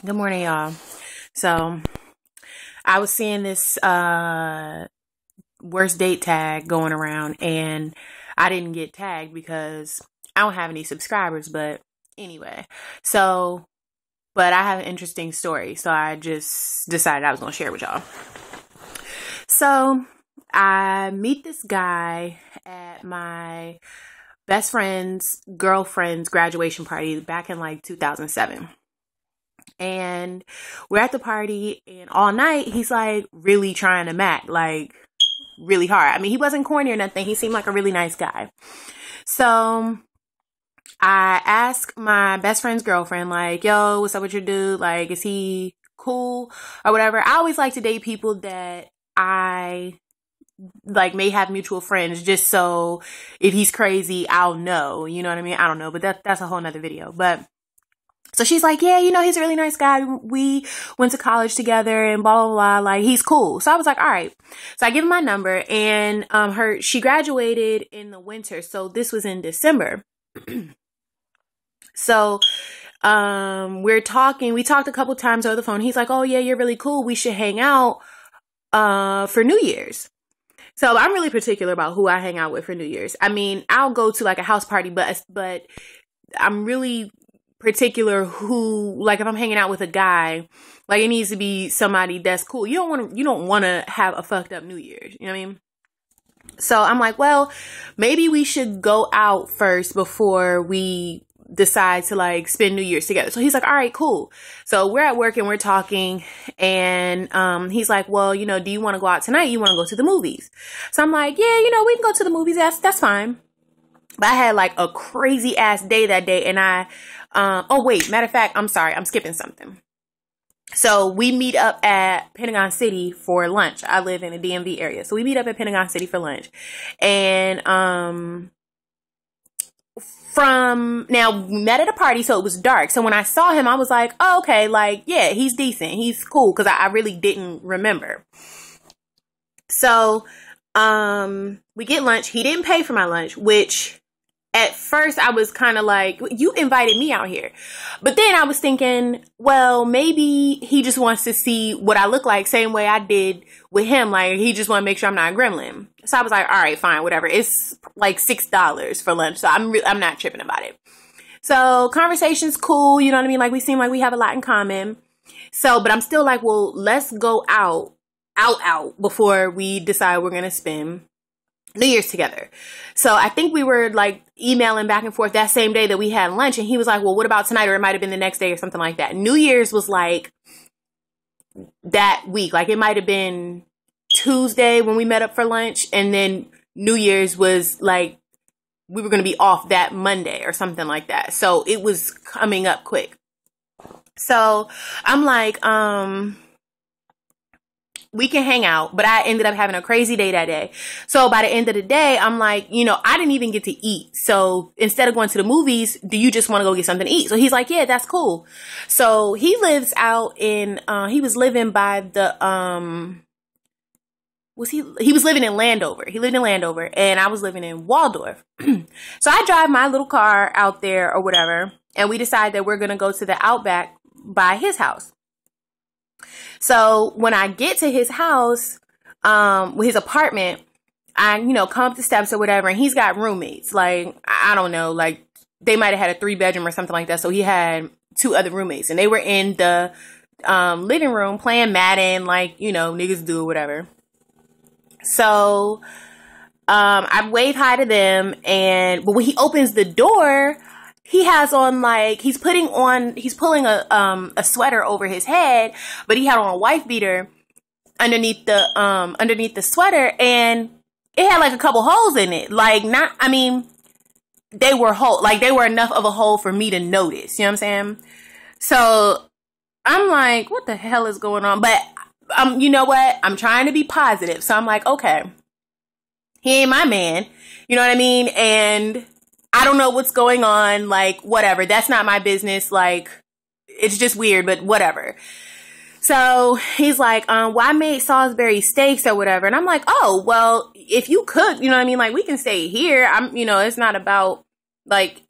Good morning, y'all. So I was seeing this worst date tag going around, and I didn't get tagged because I don't have any subscribers. But anyway, so but I have an interesting story, so I just decided I was gonna share it with y'all. So I meet this guy at my best friend's girlfriend's graduation party back in like 2007. And we're at the party, and all night he's like really trying to mac, like really hard. I mean, he wasn't corny or nothing. He seemed like a really nice guy. So I asked my best friend's girlfriend, like, yo, what's up with your dude? Like, is he cool or whatever? I always like to date people that I like may have mutual friends, just so if he's crazy, I'll know. You know what I mean? I don't know, but that's a whole nother video. But so she's like, yeah, he's a really nice guy. We went to college together and blah, blah, blah. Like, he's cool. So I was like, all right. So I give him my number, and she graduated in the winter. So this was in December. So we talked a couple times over the phone. He's like, oh yeah, you're really cool. We should hang out for New Year's. So I'm really particular about who I hang out with for New Year's. I mean, I'll go to like a house party, but I'm really particular who, like, if I'm hanging out with a guy, like, it needs to be somebody that's cool. You don't want to have a fucked up New Year's. You know what I mean? So I'm like, well, maybe we should go out first before we decide to like spend New Year's together. So he's like, all right, cool. So we're at work and we're talking, and he's like, well, do you want to go out tonight? You want to go to the movies? So I'm like, yeah, we can go to the movies. That's fine. But I had like a crazy ass day that day, and oh wait, matter of fact, I'm sorry, I'm skipping something. So we meet up at Pentagon City for lunch. I live in the DMV area. So we meet up at Pentagon City for lunch. And we met at a party, so it was dark. So when I saw him, I was like, oh, okay, like, yeah, he's decent. He's cool, because I really didn't remember. So we get lunch. He didn't pay for my lunch, which at first I was kind of like, you invited me out here. But then I was thinking, well, maybe he just wants to see what I look like, same way I did with him. Like, he just want to make sure I'm not a gremlin. So I was like, all right, fine, whatever. It's like $6 for lunch. So I'm not tripping about it. So conversation's cool. You know what I mean? Like, we seem like we have a lot in common. So, but I'm still like, well, let's go out before we decide we're going to spend New Year's together. So I think we were like emailing back and forth that same day that we had lunch, and he was like, well, what about tonight? Or it might have been the next day or something like that. New Year's was like that week. Like, it might have been Tuesday when we met up for lunch, and then New Year's was like, we were going to be off that Monday or something like that. So it was coming up quick. So I'm like, we can hang out, but I ended up having a crazy day that day. So by the end of the day, I'm like, I didn't even get to eat. So instead of going to the movies, do you just want to go get something to eat? So he's like, yeah, that's cool. So he lives out in, he was living by the, he was living in Landover. He lived in Landover, and I was living in Waldorf. So I drive my little car out there or whatever, and we decide that we're going to go to the Outback by his house. So when I get to his house, with his apartment, I, come up the steps or whatever, and he's got roommates. Like, I don't know, like, they might have had a 3-bedroom or something like that. So he had 2 other roommates, and they were in the living room playing Madden, like, niggas do or whatever. So I wave hi to them, but when he opens the door, he has on, like, he's pulling a sweater over his head, but he had on a wife beater underneath the sweater, and it had like a couple holes in it. Like, they were enough of a hole for me to notice. You know what I'm saying? So I'm like, what the hell is going on? But you know what? I'm trying to be positive. So I'm like, okay, he ain't my man. You know what I mean? And I don't know what's going on, like, whatever. That's not my business. Like, it's just weird, but whatever. So he's like, well, I made Salisbury steaks or whatever. And I'm like, oh, well, if you cook, you know what I mean? Like, we can stay here. It's not about, like,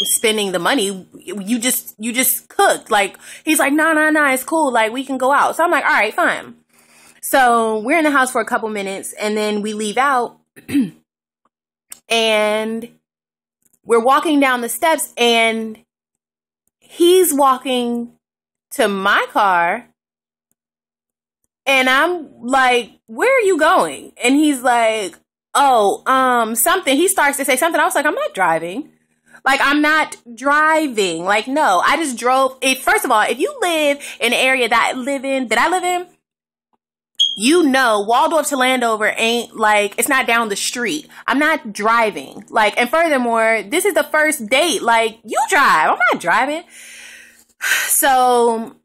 spending the money. You just cooked. Like, he's like, no, it's cool. Like, we can go out. So I'm like, all right, fine. So we're in the house for a couple minutes and then we leave out and we're walking down the steps and he's walking to my car and I'm like, where are you going? And he's like, oh, something. He starts to say something. I was like, I'm not driving. Like, I'm not driving. Like, no, I just drove. First of all, if you live in the area that I live in, you know, Waldorf to Landover ain't like, it's not down the street. I'm not driving. Like, and furthermore, this is the first date. Like, you drive. I'm not driving. So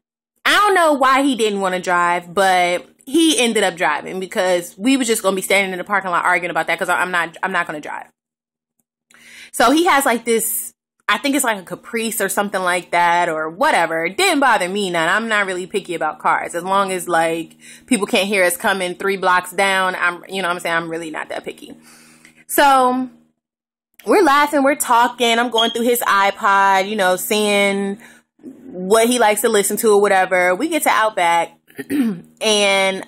I don't know why he didn't want to drive, but he ended up driving because we were just going to be standing in the parking lot arguing about that because I'm not going to drive. So he has like this, I think it's like a Caprice or something like that or whatever. It didn't bother me none. I'm not really picky about cars. As long as like people can't hear us coming 3 blocks down, you know what I'm saying? I'm really not that picky. So we're laughing, we're talking. I'm going through his iPod, you know, seeing what he likes to listen to or whatever. We get to Outback and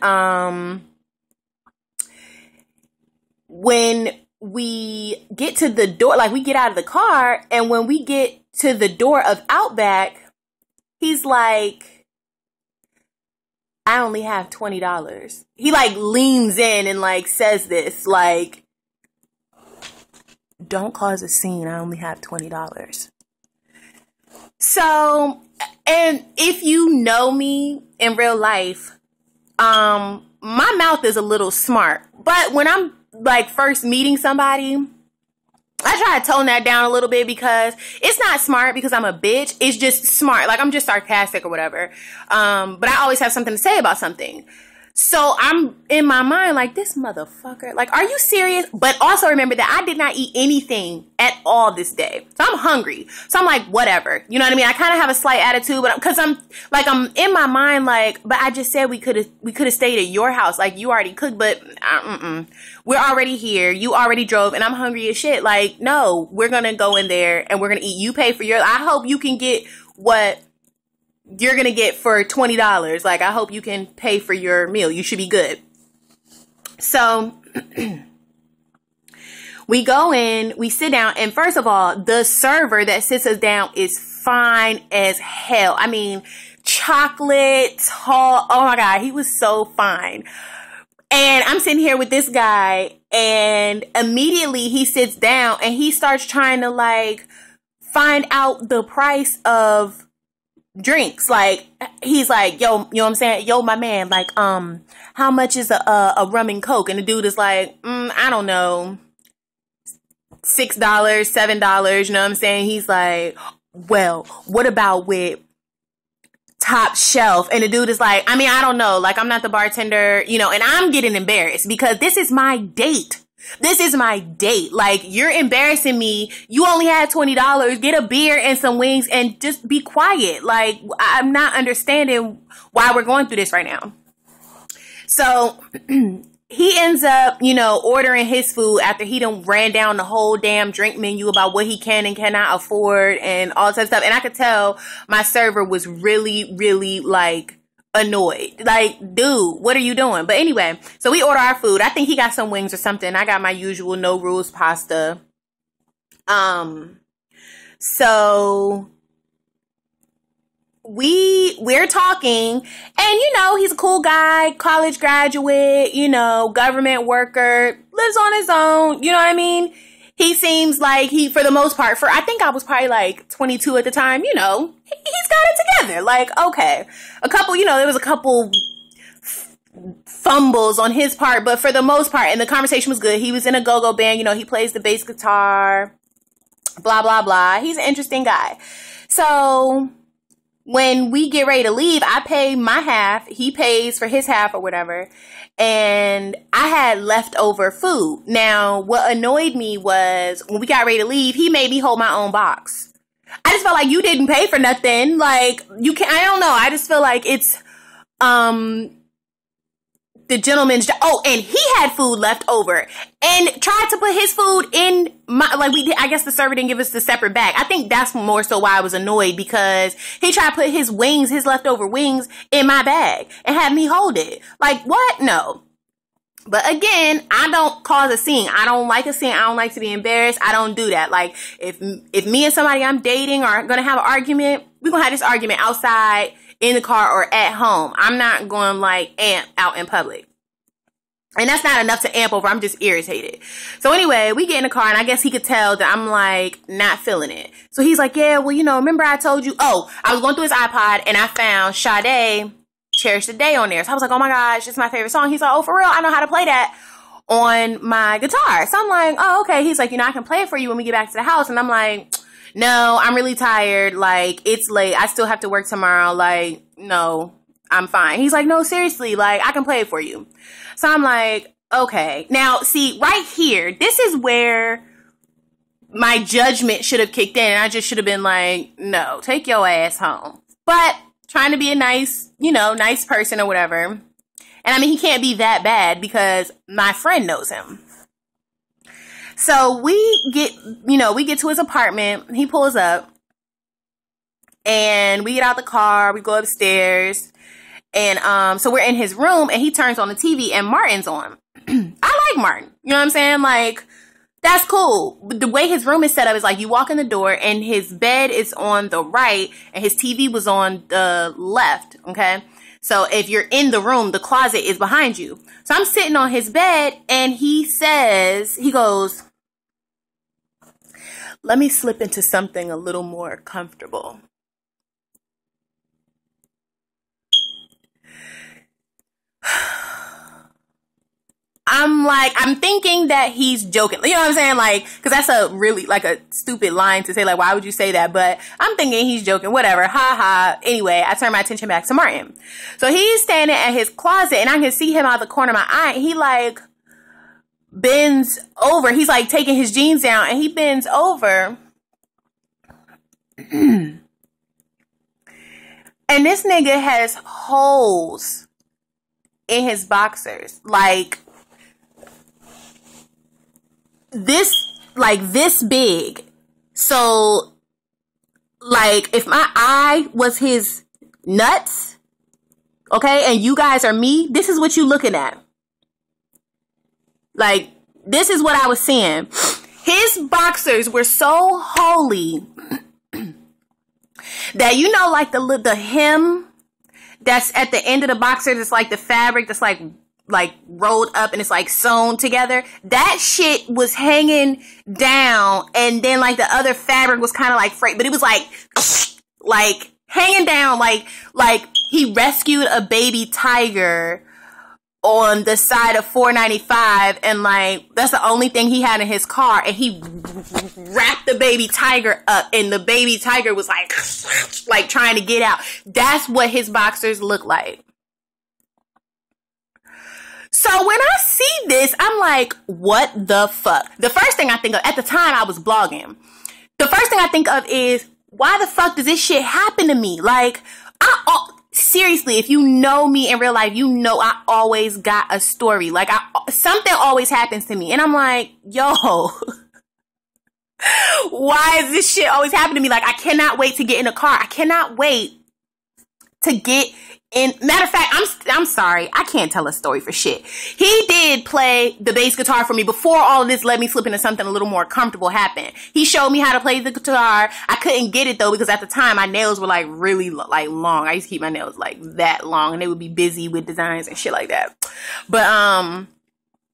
when we get to the door, like we get out of the car, and when we get to the door of Outback, he's like, I only have $20. He like leans in and like says this, like, don't cause a scene. I only have $20. So, and if you know me in real life, my mouth is a little smart, but when I'm like first meeting somebody, I try to tone that down a little bit because it's not smart because I'm a bitch. It's just smart. Like, I'm just sarcastic or whatever. But I always have something to say about something. So I'm in my mind like, this motherfucker, like, are you serious? But also remember that I did not eat anything at all this day. So I'm hungry. So I'm like, whatever. You know what I mean? I kind of have a slight attitude, but because I'm in my mind, like, but I just said we could have stayed at your house. Like, you already cooked, but we're already here. You already drove and I'm hungry as shit. Like, no, we're going to go in there and we're going to eat. You pay for your, I hope you can get what you're going to get for $20. Like, I hope you can pay for your meal. You should be good. So we go in, we sit down, and first of all, the server that sits us down is fine as hell. I mean, chocolate, tall. Oh my God, he was so fine. And I'm sitting here with this guy, and immediately he sits down and he starts trying to like find out the price of drinks. Like, he's like, yo, you know what I'm saying? Yo, my man, like, how much is a rum and coke? And the dude is like, I don't know, $6, $7. You know what I'm saying? He's like, well, what about with top shelf? And the dude is like, I mean, I don't know. Like, I'm not the bartender, you know, and I'm getting embarrassed because this is my date. This is my date. Like, you're embarrassing me. You only had $20. Get a beer and some wings and just be quiet. Like, I'm not understanding why we're going through this right now. So he ends up, you know, ordering his food after he done ran down the whole damn drink menu about what he can and cannot afford and all that stuff. And I could tell my server was really, really like annoyed. Like, dude, what are you doing? But anyway, so we order our food. I think he got some wings or something. I got my usual no rules pasta. So we're talking, and you know, he's a cool guy, college graduate, you know, government worker, lives on his own, you know what I mean? He seems like he, for the most part, I think I was probably like 22 at the time, you know, he's got it together. Like, okay, there was a couple fumbles on his part, but for the most part, and the conversation was good. He was in a go-go band, you know, he plays the bass guitar, blah, blah, blah. He's an interesting guy. So when we get ready to leave, I pay my half, he pays for his half or whatever, and I had leftover food. Now, what annoyed me was when we got ready to leave, he made me hold my own box. I just felt like you didn't pay for nothing. Like, you can't, I don't know. I just feel like it's, the gentleman's, oh, and he had food left over and tried to put his food in my, like I guess the server didn't give us the separate bag. I think that's more so why I was annoyed, because he tried to put his wings, his leftover wings, in my bag and had me hold it. Like, what? No. But again, I don't cause a scene. I don't like a scene. I don't like to be embarrassed. I don't do that. Like, if me and somebody I'm dating are going to have an argument, we're going to have this argument outside, in the car, or at home. I'm not going to like amp out in public. And that's not enough to amp over. I'm just irritated. So anyway, we get in the car, and I guess he could tell that I'm like not feeling it. So he's like, yeah, well, you know, remember I told you, oh, I was going through his iPod and I found Sade, Cherish the Day on there. So I was like, oh my gosh, it's my favorite song. He's like, oh, for real? I know how to play that on my guitar. So I'm like, oh, okay. He's like, you know, I can play it for you when we get back to the house. And I'm like, no, I'm really tired. Like, it's late. I still have to work tomorrow. Like, no, I'm fine. He's like, no, seriously, like, I can play it for you. So I'm like, okay. Now, see, right here, this is where my judgment should have kicked in. And I just should have been like, no, take your ass home. But trying to be a nice, you know, nice person or whatever. And I mean, he can't be that bad because my friend knows him. So we get to his apartment. He pulls up and we get out the car. We go upstairs. And so we're in his room and he turns on the TV and Martin's on. I like Martin. You know what I'm saying? Like, that's cool. But the way his room is set up is like you walk in the door and his bed is on the right and his TV was on the left. Okay. So if you're in the room, the closet is behind you. So I'm sitting on his bed and he goes, let me slip into something a little more comfortable. I'm thinking that he's joking. You know what I'm saying? Like, cause that's a really, like a stupid line to say. Like, why would you say that? But I'm thinking he's joking, whatever. Ha ha. Anyway, I turn my attention back to Martin. So he's standing at his closet and I can see him out the corner of my eye. He like bends over. He's like taking his jeans down and he bends over. And this nigga has holes in his boxers. Like, this big. So, like, if my eye was his nuts, okay, and you guys are me, this is what you looking at. Like, this is what I was seeing. His boxers were so holy that, you know, like the hem that's at the end of the boxer, that's like the fabric that's like rolled up and it's like sewn together. That shit was hanging down, and then like the other fabric was kind of like frayed, but it was like hanging down, like he rescued a baby tiger on the side of 495, and like that's the only thing he had in his car, and he wrapped the baby tiger up, and the baby tiger was like trying to get out. That's what his boxers look like. So when I see this, I'm like, what the fuck? The first thing I think of, at the time I was blogging, the first thing I think of is, why the fuck does this shit happen to me? Like, seriously, if you know me in real life, you know I always got a story. Like, something always happens to me. And I'm like, yo, why is this shit always happening to me? Like, I cannot wait to get in a car. I cannot wait to get in. Matter of fact, I'm sorry. I can't tell a story for shit. He did play the bass guitar for me before all of this let me slip into something a little more comfortable happened. He showed me how to play the guitar. I couldn't get it though, because at the time my nails were like really like long. I used to keep my nails like that long and they would be busy with designs and shit like that. But,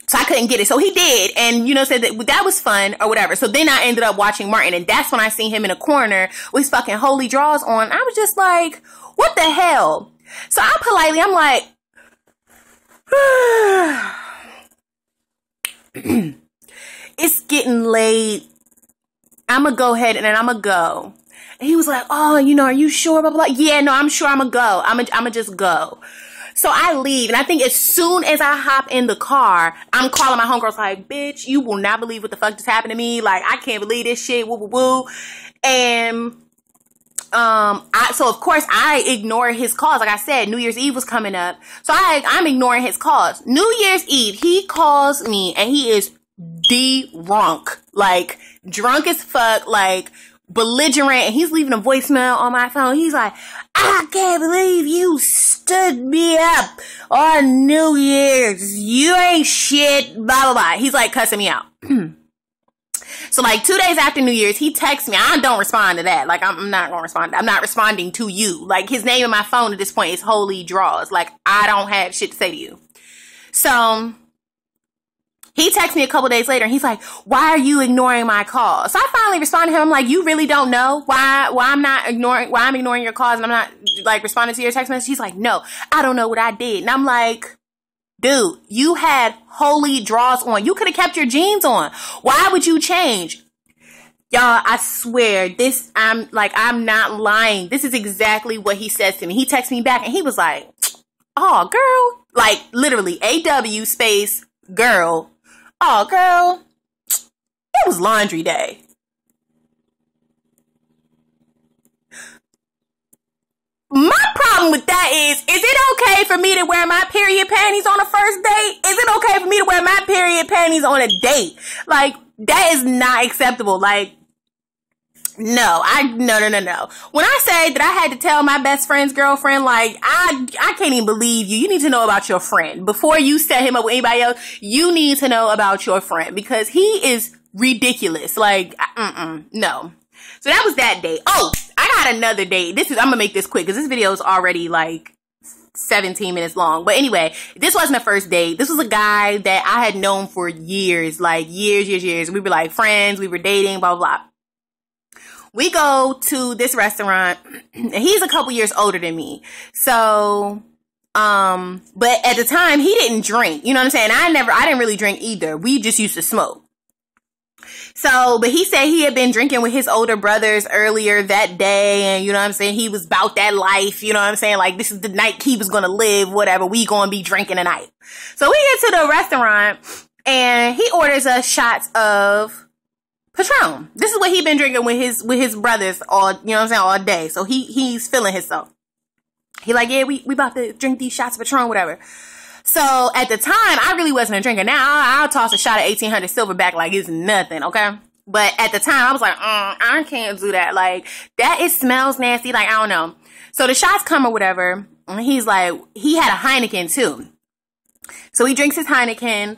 so I couldn't get it. So he did. And, you know, said that was fun or whatever. So then I ended up watching Martin, and that's when I seen him in a corner with his fucking holy draws on. I was just like, what the hell? So I'm like, it's getting late. I'm gonna go ahead and then I'm gonna go. And he was like, oh, you know, are you sure? Blah, blah, blah. Yeah, no, I'm sure I'm gonna go. I'm gonna just go. So I leave, and I think as soon as I hop in the car, I'm calling my homegirls like, bitch, you will not believe what the fuck just happened to me. Like, I can't believe this shit. Woo, woo, woo. And so of course I ignore his calls. Like I said, New Year's Eve was coming up. So I'm ignoring his calls. New Year's Eve, he calls me and he is drunk. Like, drunk as fuck, like, belligerent. And he's leaving a voicemail on my phone. He's like, I can't believe you stood me up on New Year's. You ain't shit, blah, blah, blah. He's like cussing me out. So like 2 days after New Year's, he texts me. I don't respond to that. Like, I'm not going to respond. I'm not responding to you. Like, his name in my phone at this point is Holy Draws. Like, I don't have shit to say to you. So he texts me a couple days later and he's like, why are you ignoring my calls? So I finally responded to him. I'm like, you really don't know why I'm ignoring your calls and I'm not like responding to your text message? He's like, no, I don't know what I did. And I'm like, dude, you had Holy Draws on. You could have kept your jeans on. Why would you change? Y'all, I swear, I'm not lying. This is exactly what he says to me. He texts me back and he was like, oh, girl. Like, literally, AW space girl. Oh, girl. It was laundry day. My problem with that is it okay for me to wear my period panties on a first date? Is it okay for me to wear my period panties on a date? Like, that is not acceptable. Like, no. When I say that I had to tell my best friend's girlfriend, like, I can't even believe you. You need to know about your friend. Before you set him up with anybody else, you need to know about your friend because he is ridiculous. Like, no. So that was that date. Oh, I got another date. I'm going to make this quick because this video is already like 17 minutes long. But anyway, this wasn't a first date. This was a guy that I had known for years, like years. We were like friends. We were dating, blah, blah, blah. We go to this restaurant and he's a couple years older than me. So, but at the time he didn't drink, you know what I'm saying? I didn't really drink either. We just used to smoke. So, but he said he had been drinking with his older brothers earlier that day. And you know what I'm saying? He was about that life. You know what I'm saying? Like, this is the night he was going to live, whatever. We going to be drinking tonight. So we get to the restaurant and he orders us shots of Patron. This is what he been drinking with his brothers all, you know what I'm saying? All day. So he's feeling himself. He like, yeah, we about to drink these shots of Patron, whatever. So at the time, I really wasn't a drinker. Now I'll toss a shot of 1800 Silverback like it's nothing, okay? But at the time, I was like, I can't do that. Like, it smells nasty. Like, I don't know. So the shots come or whatever. And he's like, he had a Heineken too. So he drinks his Heineken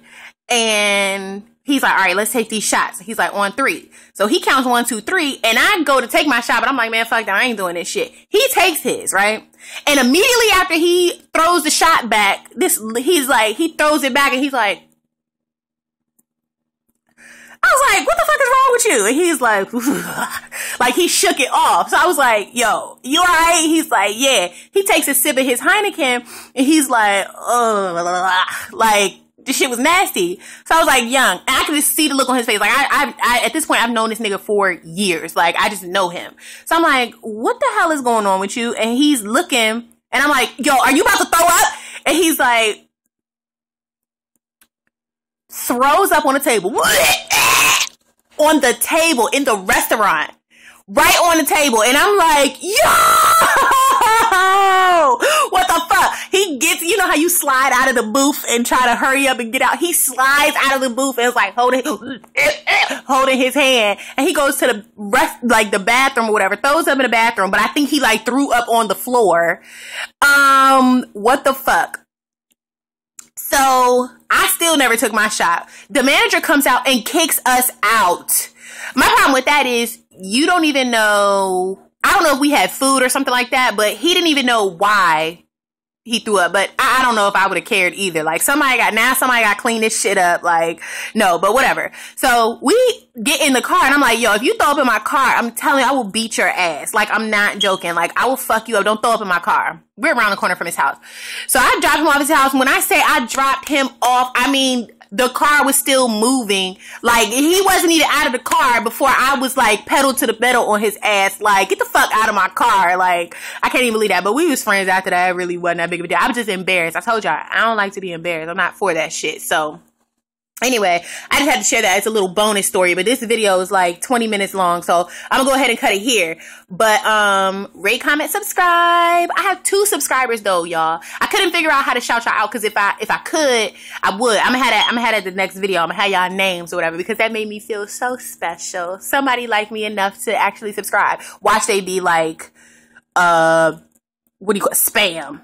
and he's like, all right, let's take these shots. He's like, on 3. So he counts 1, 2, 3. And I go to take my shot, but I'm like, man, fuck that. I ain't doing this shit. He takes his, right? And immediately after he throws the shot back, he throws it back and he's like, I was like, what the fuck is wrong with you? And he's like, like he shook it off. So I was like, yo, you all right? He's like, yeah. He takes a sip of his Heineken and he's like, like, this shit was nasty. So I was like, young. And I could just see the look on his face. Like, I at this point, I've known this nigga for years. Like, I just know him. So I'm like, what the hell is going on with you? And he's looking, and I'm like, yo, are you about to throw up? And he's like, throws up on the table. On the table in the restaurant. Right on the table. And I'm like, yo! What the fuck? He gets, you know how you slide out of the booth and try to hurry up and get out? He slides out of the booth and is like holding his hand. And he goes to the bathroom or whatever, throws up in the bathroom. But I think he like threw up on the floor. What the fuck? So I still never took my shot. The manager comes out and kicks us out. My problem with that is you don't even know. I don't know if we had food or something like that, but he didn't even know why he threw up. But I don't know if I would have cared either. Like somebody got to clean this shit up. Like, no, but whatever. So we get in the car and I'm like, yo, if you throw up in my car, I'm telling you, I will beat your ass. Like, I'm not joking. Like, I will fuck you up. Don't throw up in my car. We're around the corner from his house. So I dropped him off his house. When I say I dropped him off, I mean, the car was still moving. Like, he wasn't even out of the car before I was like pedal to the metal on his ass. Like, get the fuck out of my car. Like, I can't even believe that. But we was friends after that. It really wasn't that big of a deal. I was just embarrassed. I told y'all, I don't like to be embarrassed. I'm not for that shit. So Anyway, I just had to share that. It's a little bonus story, but this video is like 20 minutes long, so I'm gonna go ahead and cut it here. But rate, comment, subscribe. I have 2 subscribers though, y'all. I couldn't figure out how to shout y'all out, because if I could, I would. I'm gonna have that the next video. I'm gonna have y'all names or whatever, because that made me feel so special. Somebody liked me enough to actually subscribe. Watch they be like, what do you call it? Spam.